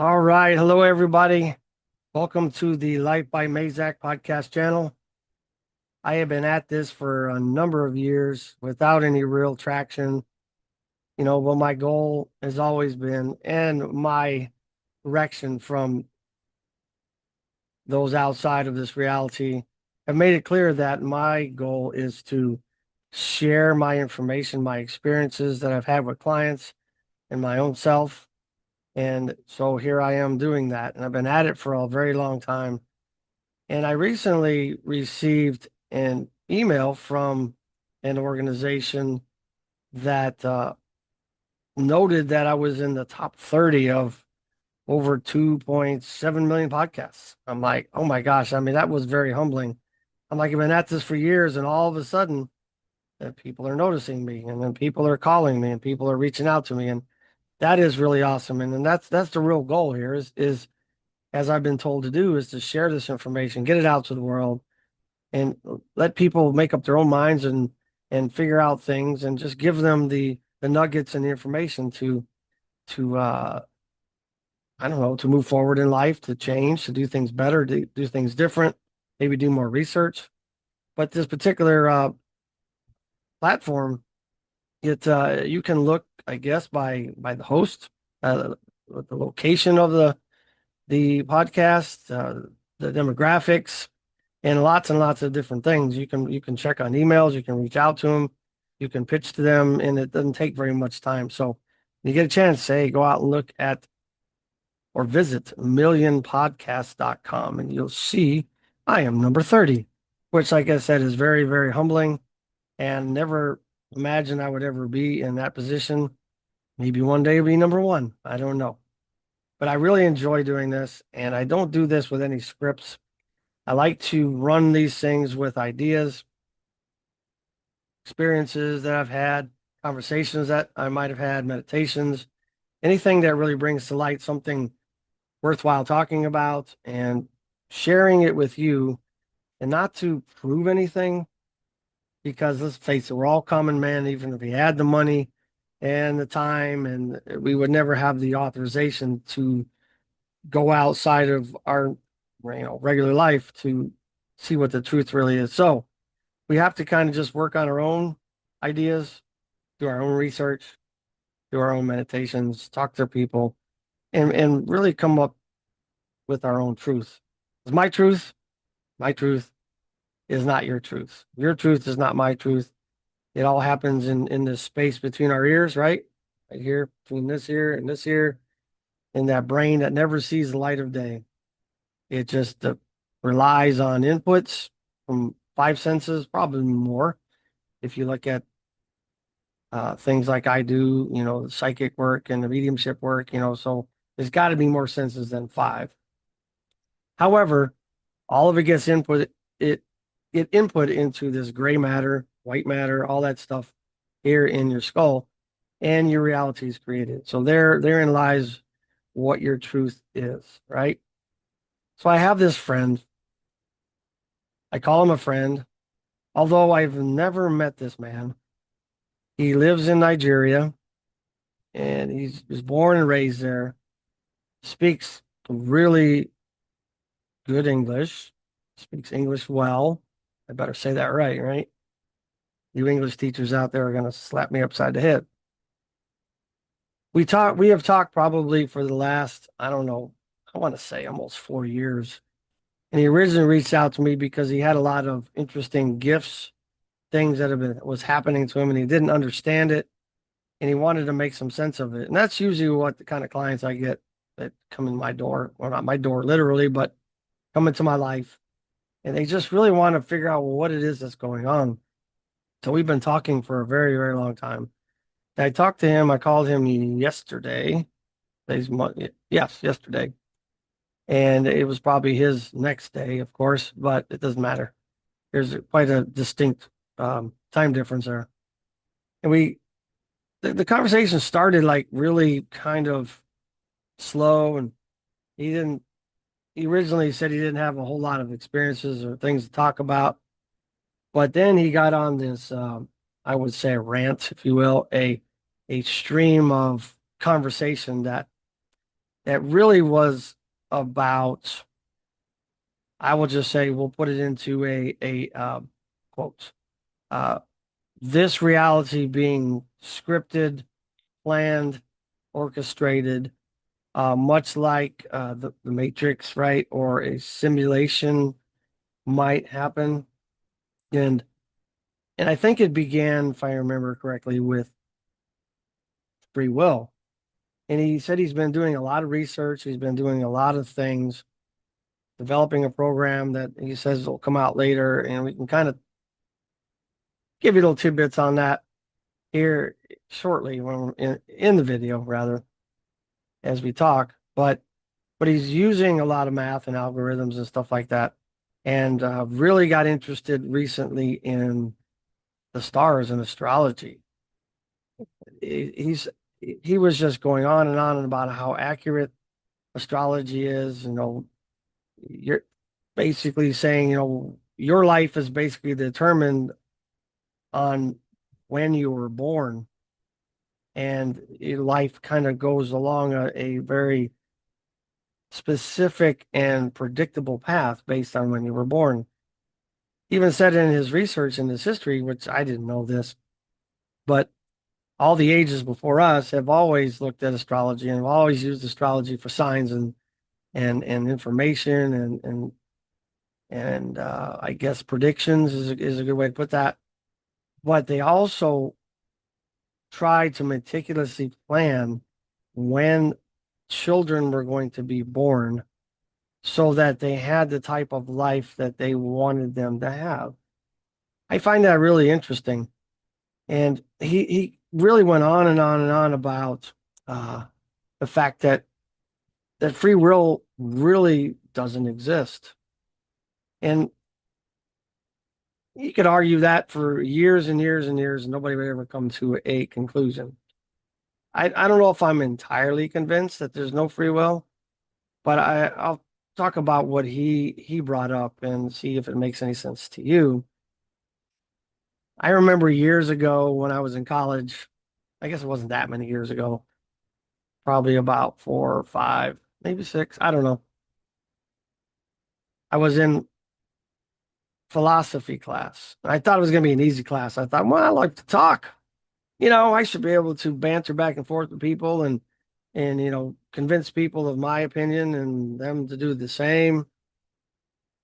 All right. Hello, everybody. Welcome to the Life by Mazak podcast channel. I have been at this for a number of years without any real traction. But my goal has always been, and my direction from those outside of this reality have made it clear that my goal is to share my information, my experiences that I've had with clients and my own self. And so here I am doing that. And I've been at it for a very long time. And I recently received an email from an organization that noted that I was in the top 30 of over 2.7 million podcasts. I'm like, oh my gosh. I mean, that was very humbling. I'm like, I've been at this for years, and all of a sudden, people are noticing me, and then people are calling me, and people are reaching out to me. And that is really awesome. And then that's the real goal here is as I've been told to do, is to share this information, get it out to the world and let people make up their own minds and figure out things and just give them the nuggets and the information to I don't know, to move forward in life, to change, to do things better, to do things different, maybe do more research. But this particular platform, it you can look, I guess, by the host, the location of the podcast, the demographics, and lots of different things. You can check on emails, you can reach out to them, you can pitch to them, and it doesn't take very much time. So when you get a chance, say go out and look at or visit millionpodcast.com and you'll see I am number 30, which like I said is very, very humbling and never imagined I would ever be in that position. Maybe one day be number one. I don't know. But I really enjoy doing this, and I don't do this with any scripts. I like to run these things with ideas, experiences that I've had, conversations that I might have had, meditations, anything that really brings to light something worthwhile talking about and sharing it with you, and not to prove anything, because let's face it, we're all common men, even if we had the money and the time, and we would never have the authorization to go outside of our regular life to see what the truth really is. So we have to kind of just work on our own ideas, do our own research, do our own meditations, talk to people, and really come up with our own truth. 'Cause my truth is not your truth. Your truth is not my truth. It all happens in this space between our ears, right? Right here, between this ear, and that brain that never sees the light of day. It just relies on inputs from five senses, probably more. If you look at things like I do, the psychic work and the mediumship work, so there's got to be more senses than five. However, all of it gets it get input into this gray matter, white matter, all that stuff here in your skull, and your reality is created. So therein lies what your truth is, right? So I have this friend. I call him a friend, although I've never met this man. He lives in Nigeria, and he was born and raised there. Speaks really good English. Speaks English well. I better say that right, right? You English teachers out there are going to slap me upside the head. We have talked probably for the last, I don't know, I want to say almost 4 years. And he originally reached out to me because he had a lot of interesting gifts, things that was happening to him, and he didn't understand it, and he wanted to make some sense of it. And that's usually what the kind of clients I get that come in my door, well, not my door literally, but come into my life, and they just really want to figure out what it is that's going on. So we've been talking for a very, very long time. I talked to him. I called him yesterday. Yes, yesterday. And it was probably his next day, of course, but it doesn't matter. There's quite a distinct time difference there. And the conversation started like really kind of slow, and he didn't, he originally said he didn't have a whole lot of experiences or things to talk about. But then he got on this, I would say a rant, if you will, a stream of conversation that that really was about, I will just say, we'll put it into a quote, uh, this reality being scripted, planned, orchestrated, much like the Matrix, right? Or a simulation might happen. And and I think it began, if I remember correctly, with free will. And he said he's been doing a lot of research, he's been doing a lot of things, developing a program that he says will come out later, and we can kind of give you little tidbits on that here shortly when we're in the video, rather, as we talk. But he's using a lot of math and algorithms and stuff like that, and really got interested recently in the stars and astrology. He's he was just going on and about how accurate astrology is. You're basically saying, your life is basically determined on when you were born, and your life kind of goes along a very specific and predictable path based on when you were born. Even said in his research in his history, which I didn't know this, but all the ages before us have always looked at astrology and have always used astrology for signs and information and I guess predictions is a good way to put that. But they also tried to meticulously plan when children were going to be born so that they had the type of life that they wanted them to have. I find that really interesting. And he really went on and on and on about uh, the fact that free will really doesn't exist. And you could argue that for years and years and years, and nobody would ever come to a conclusion. I don't know if I'm entirely convinced that there's no free will, but I'll talk about what he brought up and see if it makes any sense to you. I remember years ago when I was in college, I guess it wasn't that many years ago, probably about 4 or 5, maybe 6, I don't know. I was in philosophy class. I thought it was going to be an easy class. I thought, well, I like to talk. I should be able to banter back and forth with people and convince people of my opinion and them to do the same.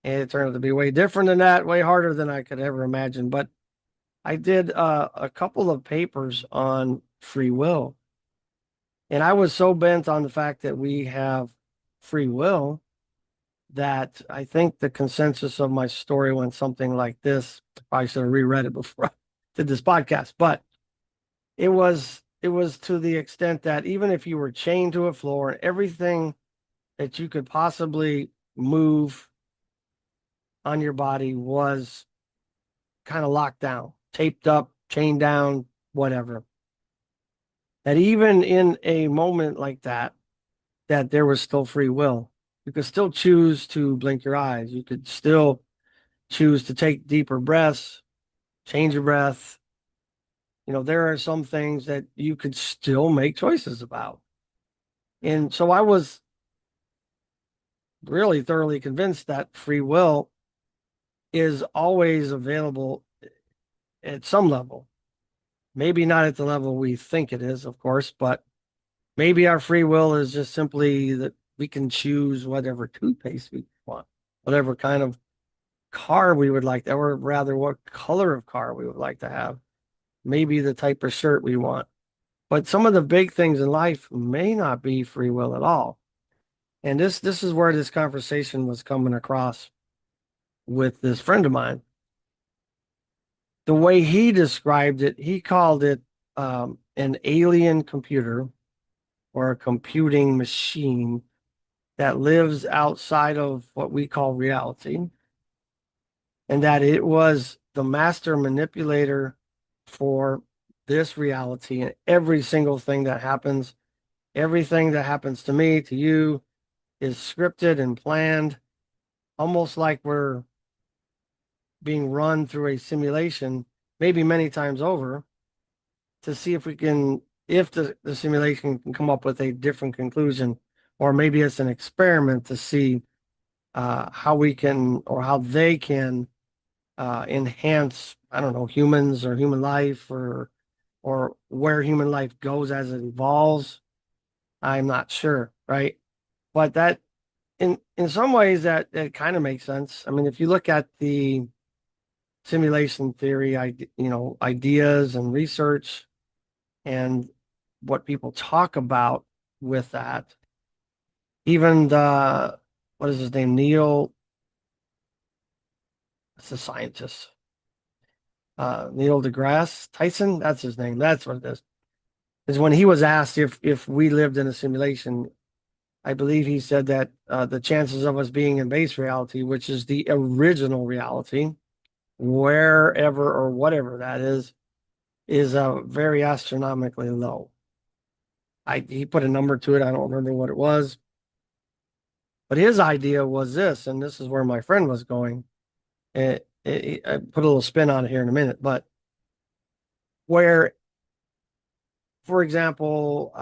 And it turned out to be way different than that, way harder than I could ever imagine. But I did a couple of papers on free will. And I was so bent on the fact that we have free will that I think the consensus of my story went something like this. I probably should have reread it before I did this podcast, but it was to the extent that even if you were chained to a floor and everything that you could possibly move on your body was kind of locked down, taped up, chained down, whatever. That even in a moment like that there was still free will. You could still choose to blink your eyes. You could still choose to take deeper breaths, change your breath. There are some things that you could still make choices about. And so I was really thoroughly convinced that free will is always available at some level. Maybe not at the level we think it is, of course, but maybe our free will is just simply that we can choose whatever toothpaste we want, whatever kind of car we would like, or rather, what color of car we would like to have, maybe the type of shirt we want. But some of the big things in life may not be free will at all. And this is where this conversation was coming across with this friend of mine. The way he described it, he called it an alien computer or a computing machine that lives outside of what we call reality, and that it was the master manipulator for this reality and every single thing that happens. Everything that happens to me, to you, is scripted and planned, almost like we're being run through a simulation, maybe many times over, to see if the simulation can come up with a different conclusion or maybe it's an experiment to see how we can or how they can enhance, I don't know, humans or human life or where human life goes as it evolves. I'm not sure, right? But that in some ways that it kind of makes sense. I mean, if you look at the simulation theory, ideas and research and what people talk about with that, even the what is his name? It's a scientist. Neil deGrasse Tyson, that's his name. That's what it is. Is when he was asked if we lived in a simulation, I believe he said that the chances of us being in base reality, which is the original reality, wherever or whatever that is very astronomically low. He put a number to it. I don't remember what it was, but his idea was this, and this is where my friend was going. I put a little spin on it here in a minute, but where, for example,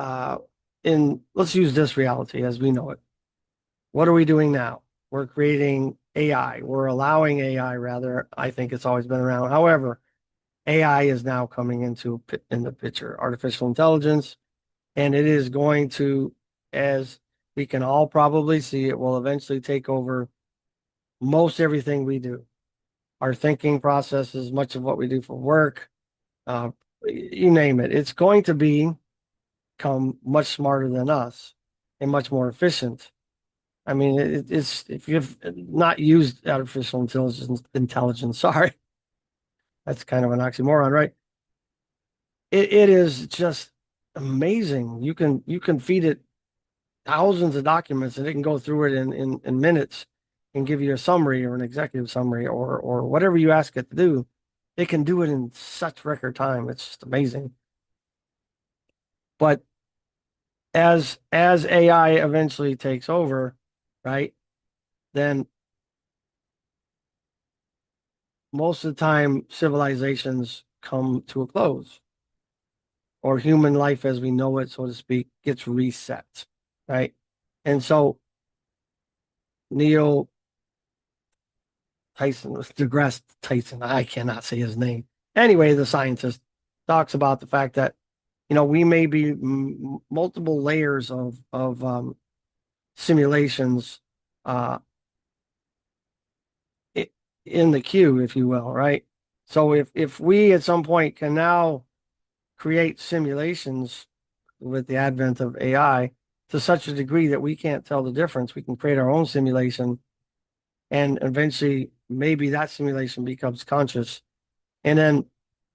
in let's use this reality as we know it. What are we doing now? We're creating AI. We're allowing AI, rather. I think it's always been around. However, AI is now coming in the picture, artificial intelligence, and it is going to, as we can all probably see, it will eventually take over most everything we do. Our thinking processes, much of what we do for work, uh, you name it. It's going to become much smarter than us and much more efficient. I mean, it's if you've not used artificial intelligence, sorry, that's kind of an oxymoron, right? It is just amazing. You can feed it thousands of documents and it can go through it in minutes and give you a summary or an executive summary or whatever you ask it to do. It can do it in such record time. It's just amazing. But as AI eventually takes over, right, then most of the time civilizations come to a close or human life as we know it, so to speak, gets reset, right? And so Neil Tyson, deGrasse Tyson, I cannot say his name. Anyway, the scientist talks about the fact that, we may be multiple layers of simulations uh, in the queue, if you will, right? So if we at some point can now create simulations with the advent of AI to such a degree that we can't tell the difference, we can create our own simulation, and eventually maybe that simulation becomes conscious. And then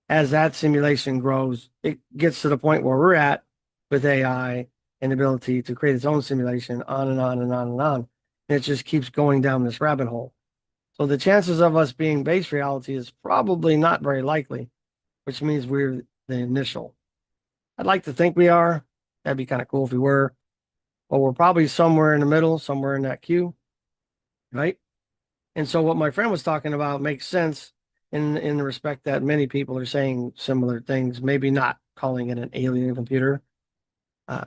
as that simulation grows, it gets to the point where we're at with AI and the ability to create its own simulation on and on and on and on. And it just keeps going down this rabbit hole. So the chances of us being base reality is probably not very likely, which means we're the initial. I'd like to think we are. That'd be kind of cool if we were. But we're probably somewhere in the middle, somewhere in that queue, right? And so what my friend was talking about makes sense in the respect that many people are saying similar things, maybe not calling it an alien computer. Uh,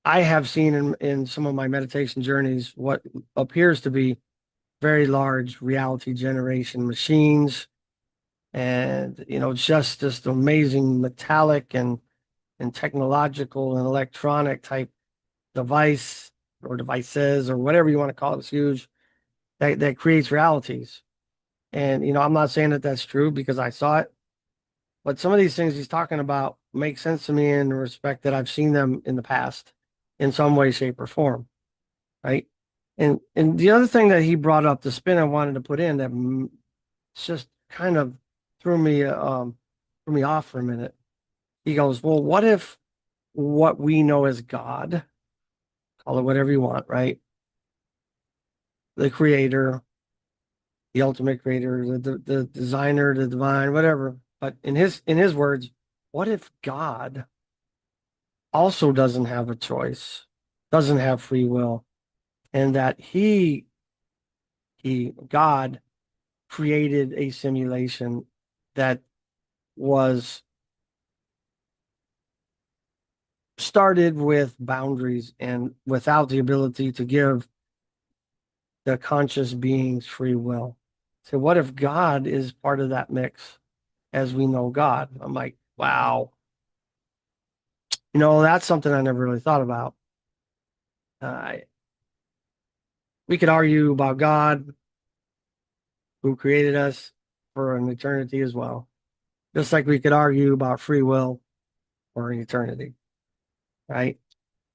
I have seen in some of my meditation journeys what appears to be very large reality generation machines and just this amazing metallic and technological and electronic type device or devices or whatever you want to call it. It's huge that creates realities. And, I'm not saying that that's true because I saw it, but some of these things he's talking about make sense to me in the respect that I've seen them in the past in some way, shape, or form. Right. And the other thing that he brought up, the spin I wanted to put in that just kind of threw me, threw me off for a minute. He goes, well, what if what we know as God, call it whatever you want, right? The creator, the ultimate creator, the designer, the divine, whatever. But in his words, what if God also doesn't have a choice, doesn't have free will, and that God created a simulation that was started with boundaries and without the ability to give the conscious beings free will. So what if God is part of that mix as we know God? I'm like, wow, that's something I never really thought about. Uh, we could argue about God who created us for an eternity as well, just like we could argue about free will for an eternity, right?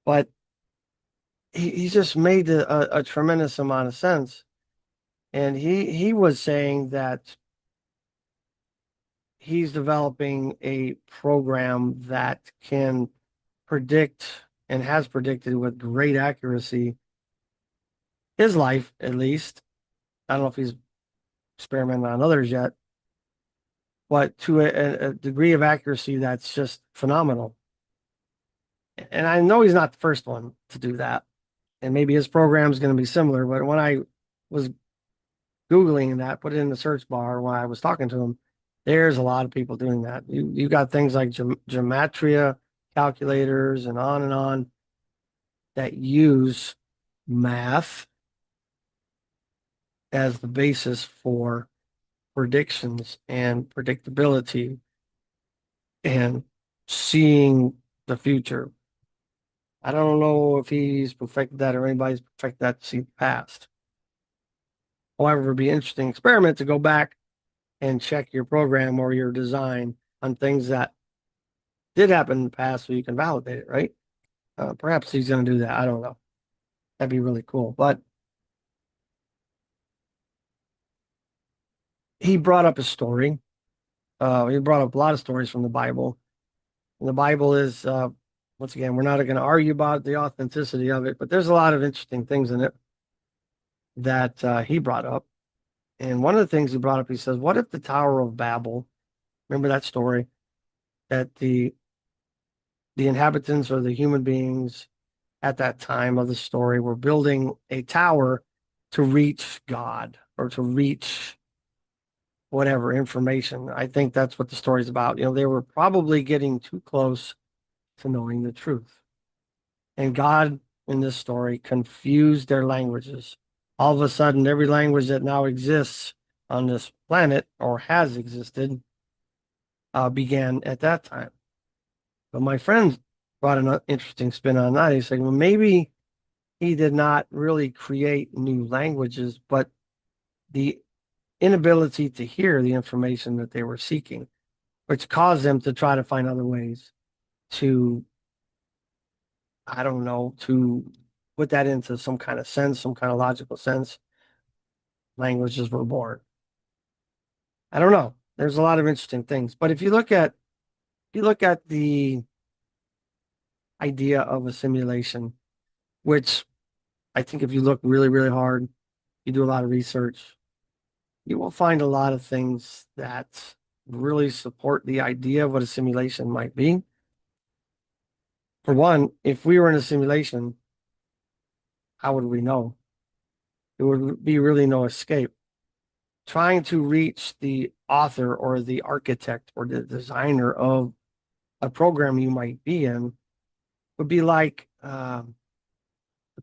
But he just made a tremendous amount of sense. And he was saying that he's developing a program that can predict and has predicted with great accuracy his life, at least. I don't know if he's experimenting on others yet, but to a degree of accuracy that's just phenomenal. And I know he's not the first one to do that. And maybe his program is going to be similar. But when I was Googling that, put it in the search bar while I was talking to him, there's a lot of people doing that. You got things like gematria calculators and on that use math as the basis for predictions and predictability and seeing the future. I don't know if he's perfected that or anybody's perfected that to see the past. However, it'd be an interesting experiment to go back and check your program or your design on things that did happen in the past so you can validate it, right? Perhaps he's going to do that. I don't know. That'd be really cool. But he brought up a story. He brought up a lot of stories from the Bible. And the Bible is, once again, we're not going to argue about the authenticity of it, but there's a lot of interesting things in it that he brought up. And one of the things he brought up, he says, what if the Tower of Babel, remember that story, that the inhabitants or the human beings at that time of the story were building a tower to reach God or to reach whatever information. I think that's what the story's about. They were probably getting too close to knowing the truth. And God, in this story, confused their languages. All of a sudden, every language that now exists on this planet or has existed began at that time. But my friend brought an interesting spin on that. He said, well, maybe he did not really create new languages, but the inability to hear the information that they were seeking, which caused them to try to find other ways to, I don't know, to put that into some kind of sense, some kind of logical sense. Languages were born. I don't know. There's a lot of interesting things. But if you look at the idea of a simulation, which I think if you look really, really hard, you do a lot of research, you will find a lot of things that really support the idea of what a simulation might be. For one, if we were in a simulation, how would we know? There would be really no escape. Trying to reach the author or the architect or the designer of a program you might be in would be like the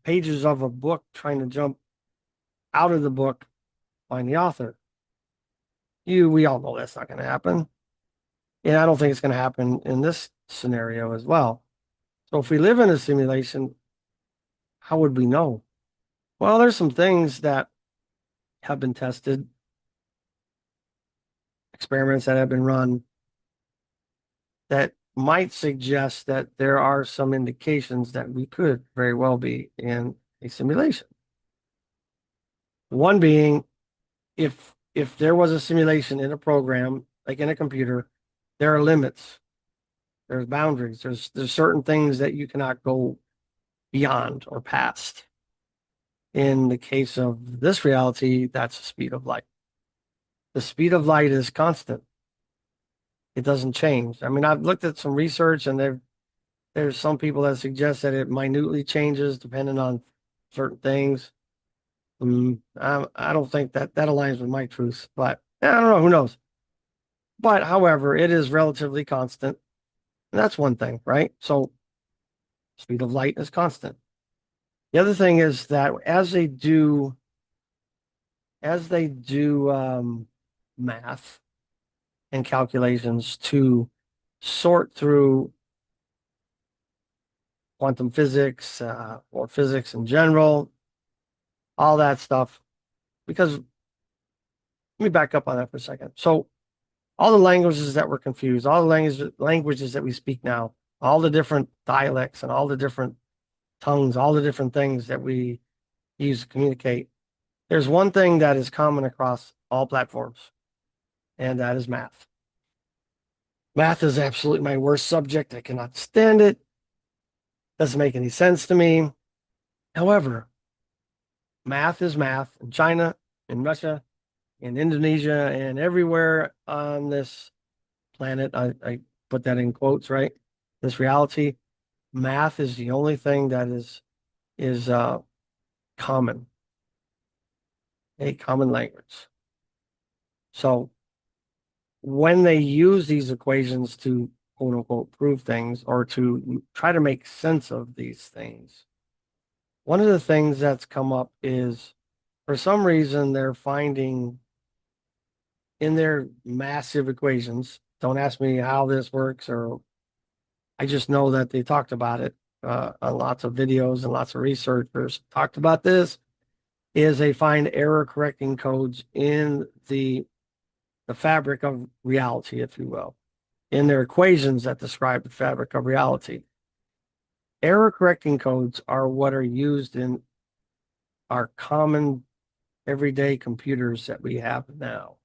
pages of a book trying to jump out of the book, find the author. We all know that's not going to happen. And I don't think it's going to happen in this scenario as well. So if we live in a simulation, how would we know? Well, there's some things that have been tested, experiments that have been run that might suggest that there are some indications that we could very well be in a simulation. One being, if there was a simulation in a program, like in a computer, there are limits, there's boundaries, there's certain things that you cannot go beyond or past. In the case of this reality, that's the speed of light. The speed of light is constant. It doesn't change. I mean, I've looked at some research and there's some people that suggest that it minutely changes depending on certain things. I don't think that aligns with my truth, but I don't know. Who knows? But however, it is relatively constant. And that's one thing, right? So Speed of light is constant. The other thing is that as they do math and calculations to sort through quantum physics or physics in general, all that stuff. Because let me back up on that for a second. So all the languages that were confused, all the languages that we speak now, all the different dialects and all the different tongues, all the different things that we use to communicate, there's one thing that is common across all platforms, and that is math. Math is absolutely my worst subject. I cannot stand it. Doesn't make any sense to me. However, math is math in China, in Russia, in Indonesia, and everywhere on this planet. I put that in quotes, right? This reality, math is the only thing that is common, a common language. So when they use these equations to quote unquote prove things or to try to make sense of these things, one of the things that's come up is for some reason they're finding in their massive equations. Don't ask me how this works, or I just know that they talked about it on lots of videos and lots of researchers talked about this. Is they find error correcting codes in the fabric of reality, if you will, in their equations that describe the fabric of reality. Error correcting codes are what are used in our common everyday computers that we have now.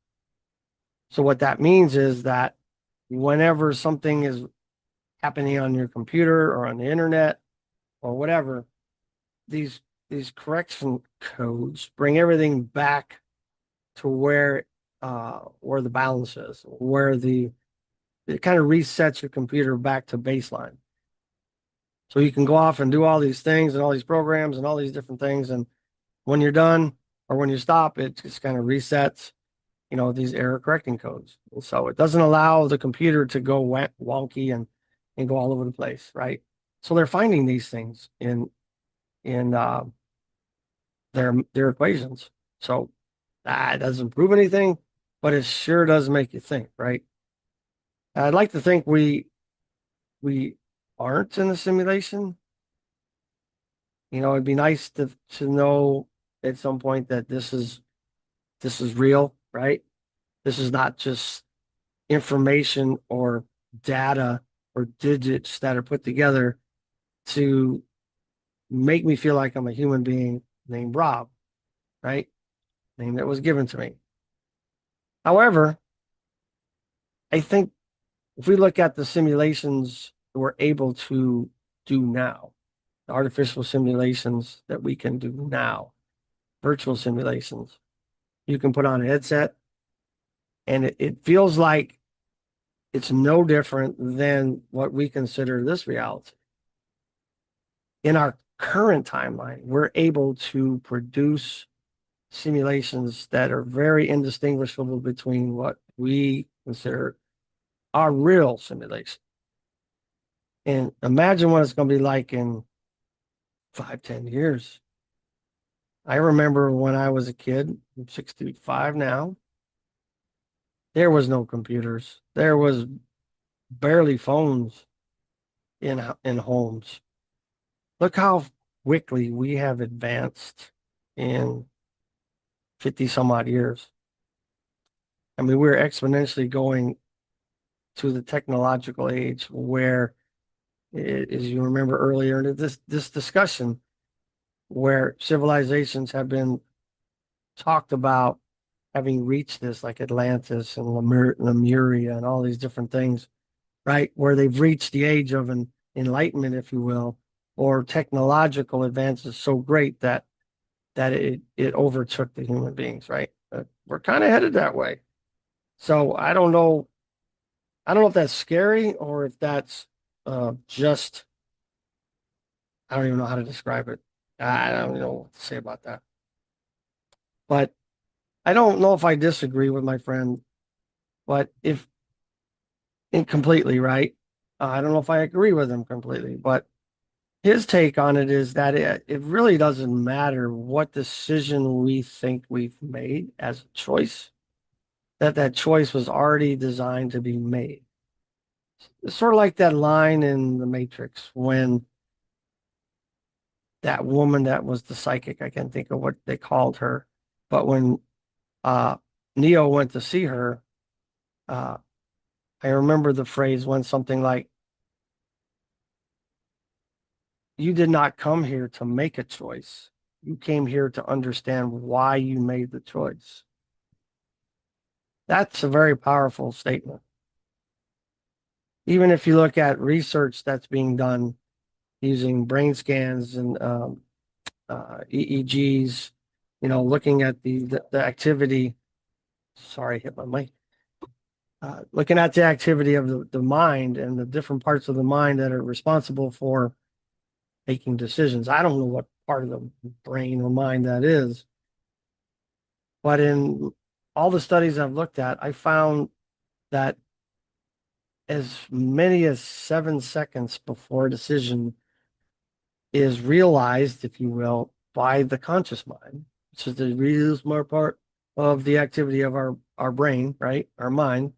So what that means is that whenever something is happening on your computer or on the internet or whatever, these these correction codes bring everything back to where the balance is, where it kind of resets your computer back to baseline. So you can go off and do all these things and all these programs and all these different things, and when you're done or when you stop, it just kind of resets, these error correcting codes. And so it doesn't allow the computer to go wonky and go all over the place, right? So they're finding these things in their equations. So it doesn't prove anything, but it sure does make you think, right? I'd like to think we aren't in a simulation. It'd be nice to know at some point that this is real, right? This is not just information or data or digits that are put together to make me feel like I'm a human being named Rob, right? Name that was given to me. However, I think if we look at the simulations we're able to do now, the artificial simulations that we can do now, virtual simulations, you can put on a headset and it feels like it's no different than what we consider this reality. In our current timeline, we're able to produce simulations that are very indistinguishable between what we consider our real simulation. And imagine what it's going to be like in 5, 10 years. I remember when I was a kid, I'm 65 now, there was no computers. There was barely phones in homes. Look how quickly we have advanced in 50 some odd years. I mean, we're exponentially going to the technological age where, as you remember earlier in this discussion, where civilizations have been talked about having reached this, like Atlantis and Lemuria and all these different things, right? Where they've reached the age of an enlightenment, if you will, or technological advances so great that it overtook the human beings, right? We're kind of headed that way. So I don't know. I don't know if that's scary or if that's just, I don't even know how to describe it. I don't know what to say about that. But I don't know if I disagree with my friend, but if incompletely, right? I don't know if I agree with him completely, but his take on it is that it really doesn't matter what decision we think we've made as a choice, that choice was already designed to be made. It's sort of like that line in The Matrix when that woman that was the psychic, I can't think of what they called her, but when uh, Neo went to see her, uh, I remember the phrase went something like, "You did not come here to make a choice. You came here to understand why you made the choice." That's a very powerful statement. Even if you look at research that's being done using brain scans and EEGs, looking at the activity. Sorry, hit my mic. Looking at the activity of the mind and the different parts of the mind that are responsible for making decisions. I don't know what part of the brain or mind that is, but in all the studies I've looked at, I found that as many as 7 seconds before a decision is realized, if you will, by the conscious mind, which is the really smart part of the activity of our brain, right? Our mind,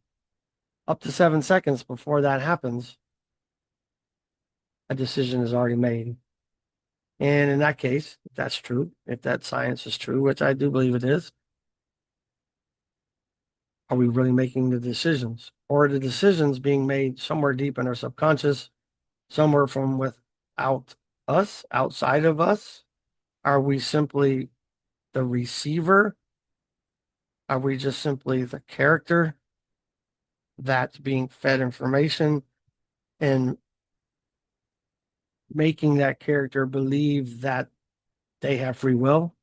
up to 7 seconds before that happens, a decision is already made. And in that case, if that's true, if that science is true, which I do believe it is, are we really making the decisions? Or are the decisions being made somewhere deep in our subconscious, somewhere from without us, outside of us? Are we simply the receiver? Are we just simply the character that's being fed information and making that character believe that they have free will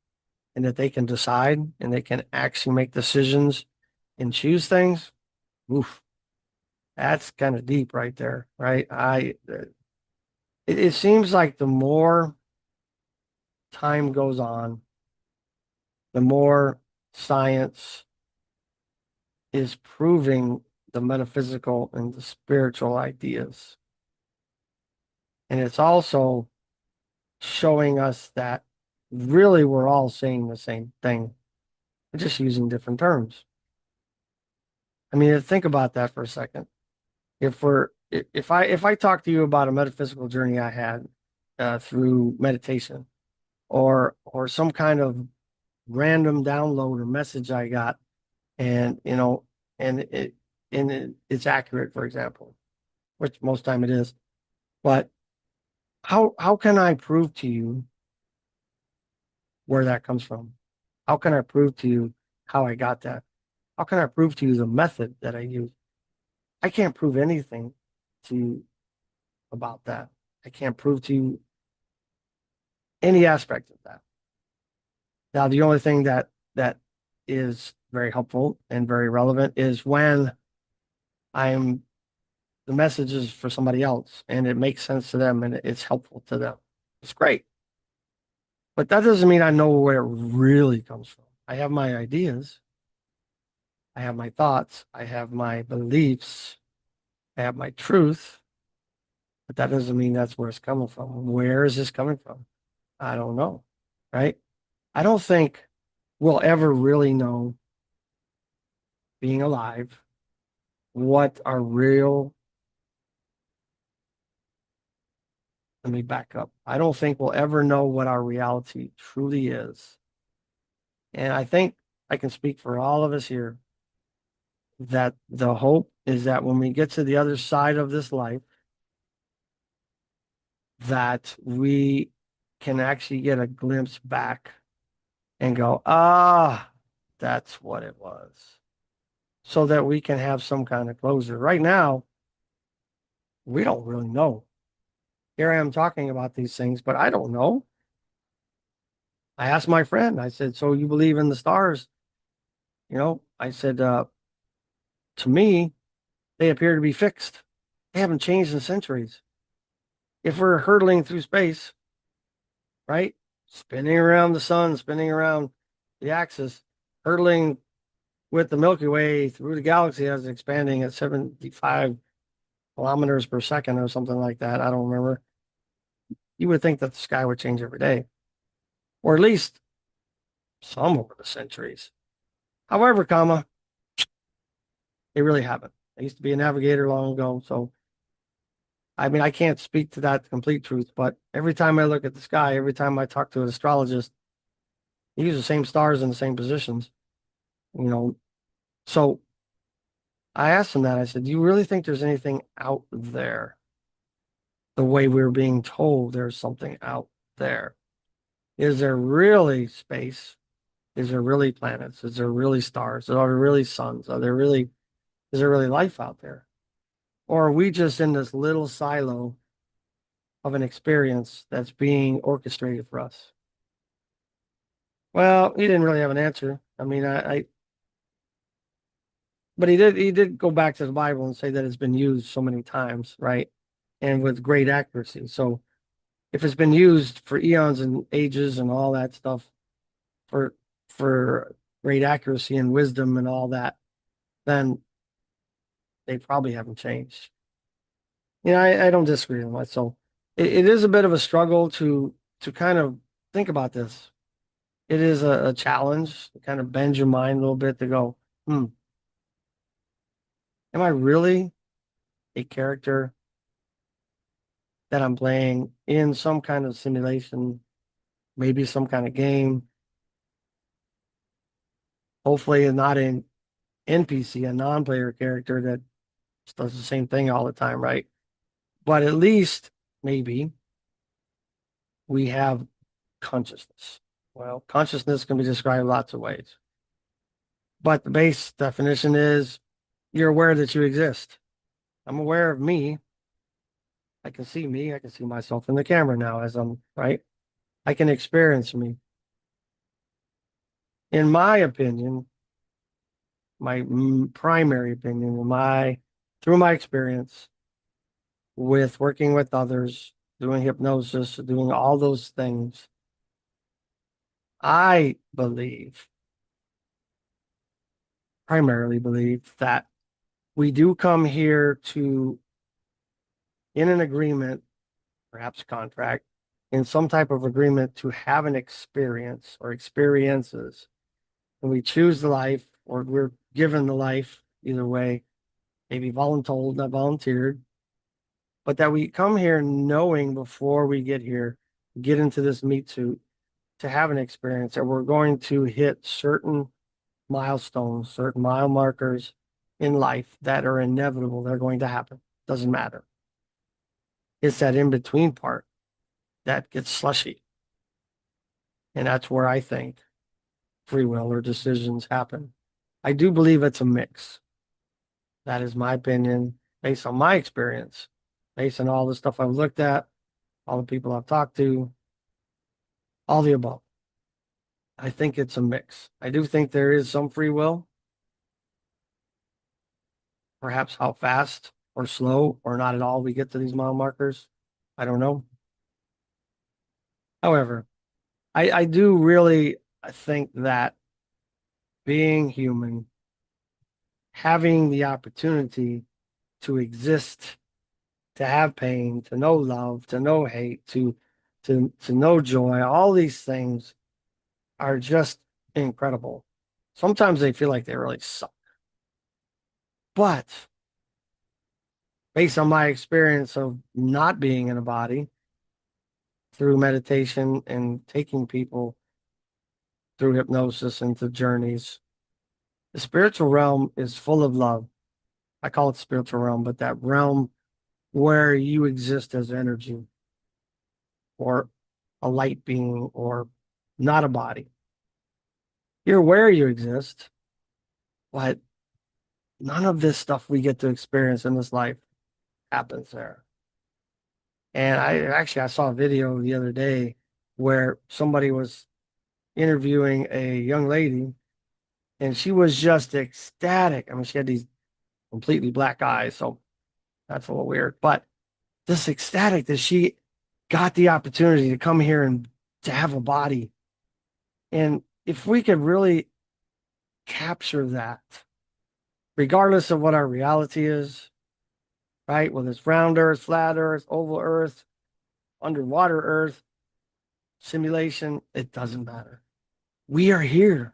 and that they can decide and they can actually make decisions and choose things? Oof, that's kind of deep right there, right? It seems like the more time goes on, the more science is proving the metaphysical and the spiritual ideas. And it's also showing us that really we're all saying the same thing, we're just using different terms. I mean, think about that for a second. If I talk to you about a metaphysical journey I had through meditation or some kind of random download or message I got, and and it's accurate, for example, which most time it is, but how can I prove to you where that comes from? How can I prove to you how I got that? How can I prove to you the method that I use? I can't prove anything to you about that. I can't prove to you any aspect of that. Now, the only thing that is very helpful and very relevant is when I'm the message is for somebody else and it makes sense to them and it's helpful to them. It's great. But that doesn't mean I know where it really comes from. I have my ideas, I have my thoughts, I have my beliefs, I have my truth, but that doesn't mean that's where it's coming from. Where is this coming from? I don't know, right? I don't think we'll ever really know, being alive, what our real, let me back up. I don't think we'll ever know what our reality truly is. And I think I can speak for all of us here that the hope is that when we get to the other side of this life, that we can actually get a glimpse back and go, ah, that's what it was. So that we can have some kind of closure. Right now, we don't really know. Here I am talking about these things, but I don't know. I asked my friend, I said, "So you believe in the stars?" I said, to me, they appear to be fixed. They haven't changed in centuries. If we're hurtling through space, right? Spinning around the sun, spinning around the axis, hurtling with the Milky Way through the galaxy as it's expanding at 75 kilometers per second or something like that. I don't remember. You would think that the sky would change every day, or at least some over the centuries. However, they really haven't. I used to be a navigator long ago, so I mean, I can't speak to that complete truth, but every time I look at the sky, every time I talk to an astrologist, they use the same stars in the same positions, you know. So I asked him that. I said, "Do you really think there's anything out there the way we're being told there's something out there? Is there really space? Is there really planets? Is there really stars? Are there really suns? Is there really life out there? Or are we just in this little silo of an experience that's being orchestrated for us?" Well, he didn't really have an answer. I mean, but he did go back to the Bible and say that it's been used so many times, right? And with great accuracy. So if it's been used for eons and ages and all that stuff for for great accuracy and wisdom and all that, then they probably haven't changed. I don't disagree with that. So it is a bit of a struggle to kind of think about this. It is a challenge to kind of bend your mind a little bit to go, am I really a character that I'm playing in some kind of simulation, maybe some kind of game? Hopefully, not an NPC, a non-player character that just does the same thing all the time, right? But at least maybe we have consciousness. Well, consciousness can be described lots of ways, but the base definition is you're aware that you exist. I'm aware of me. I can see me. I can see myself in the camera now as I'm right. I can experience me. In my opinion, my primary opinion, through my experience with working with others, doing hypnosis, doing all those things, I believe, primarily believe that we do come here to, in an agreement, perhaps contract, in some type of agreement to have an experience or experiences. And we choose the life or we're given the life, either way, maybe voluntold, not volunteered, but that we come here knowing before we get here, get into this meat suit to have an experience that we're going to hit certain milestones, certain mile markers in life that are inevitable. They're going to happen. Doesn't matter. It's that in between part that gets slushy. And that's where I think free will or decisions happen. I do believe it's a mix. That is my opinion based on my experience, based on all the stuff I've looked at, all the people I've talked to, all the above. I think it's a mix. I do think there is some free will, perhaps how fast or slow or not at all we get to these mile markers. I don't know. However, I do really think that being human, having the opportunity to exist, to have pain, to know love, to know hate, to know joy, all these things are just incredible. Sometimes they feel like they really suck. But based on my experience of not being in a body through meditation and taking people through hypnosis into journeys, the spiritual realm is full of love. I call it spiritual realm, but that realm where you exist as energy or a light being or not a body. You're aware you exist, but none of this stuff we get to experience in this life happens there. And I saw a video the other day where somebody was interviewing a young lady and she was just ecstatic. I mean, she had these completely black eyes, so that's a little weird, but just ecstatic that she got the opportunity to come here and to have a body. And if we could really capture that, regardless of what our reality is, right? Whether it's round earth, flat earth, oval earth, underwater Earth, simulation, it doesn't matter. We are here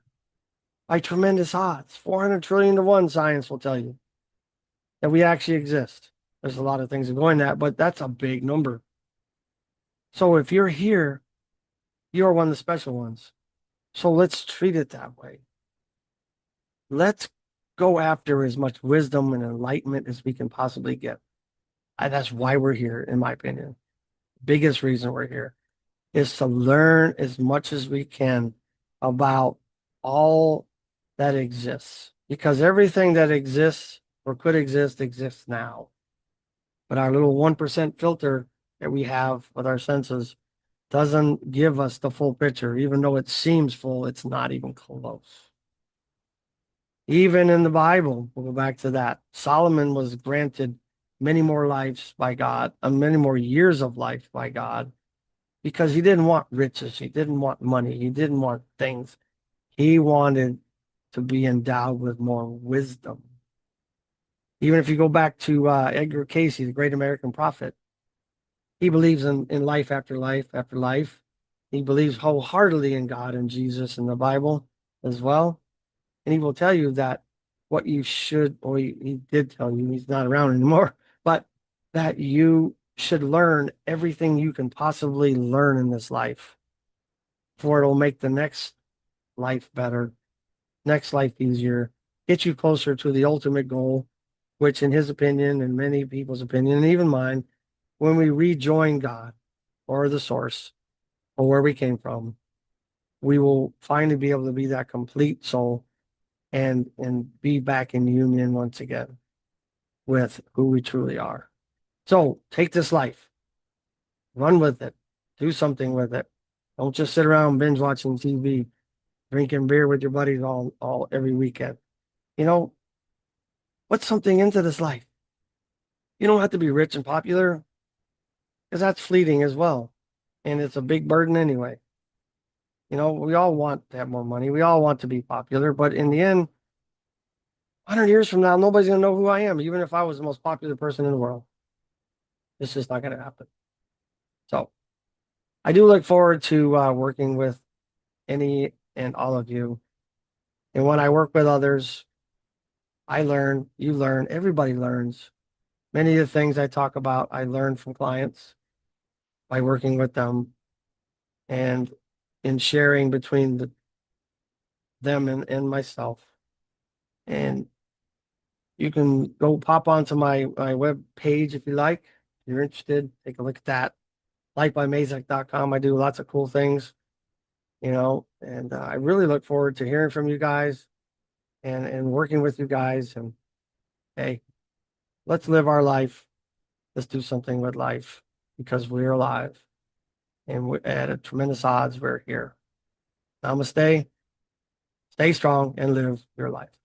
by tremendous odds. 400 trillion to one, science will tell you that we actually exist. There's a lot of things going that, but that's a big number. So if you're here, you're one of the special ones. So let's treat it that way. Let's go after as much wisdom and enlightenment as we can possibly get. And that's why we're here, in my opinion. Biggest reason we're here is to learn as much as we can about all that exists. Because everything that exists or could exist exists now. But our little 1% filter that we have with our senses doesn't give us the full picture. Even though it seems full, it's not even close. Even in the Bible, we'll go back to that. Solomon was granted many more lives by God, and many more years of life by God, because he didn't want riches. He didn't want money. He didn't want things. He wanted to be endowed with more wisdom. Even if you go back to Edgar Casey, the great American prophet, he believes in life after life after life. He believes wholeheartedly in God and Jesus and the Bible as well. And he will tell you that what you should, or he did tell you, he's not around anymore, but that you should learn everything you can possibly learn in this life, for it'll make the next life better, next life easier, get you closer to the ultimate goal, which in his opinion and many people's opinion, and even mine, when we rejoin God or the source or where we came from, we will finally be able to be that complete soul and be back in union once again with who we truly are. So take this life, run with it, do something with it. Don't just sit around binge watching TV, drinking beer with your buddies all every weekend. You know, put something into this life. You don't have to be rich and popular, because that's fleeting as well. And it's a big burden anyway. You know, we all want to have more money. We all want to be popular, but in the end, 100 years from now, nobody's going to know who I am, even if I was the most popular person in the world. It's just not going to happen. So I do look forward to working with any and all of you. And when I work with others, I learn, you learn, everybody learns. Many of the things I talk about, I learn from clients by working with them and in sharing between them and myself. And you can go pop onto my web page if you like. If you're interested, take a look at that. Lightbymazek.com. I do lots of cool things, and I really look forward to hearing from you guys and working with you guys. And hey, let's live our life. Let's do something with life, because we're alive and we're at a tremendous odds. We're here. Namaste. Stay strong and live your life.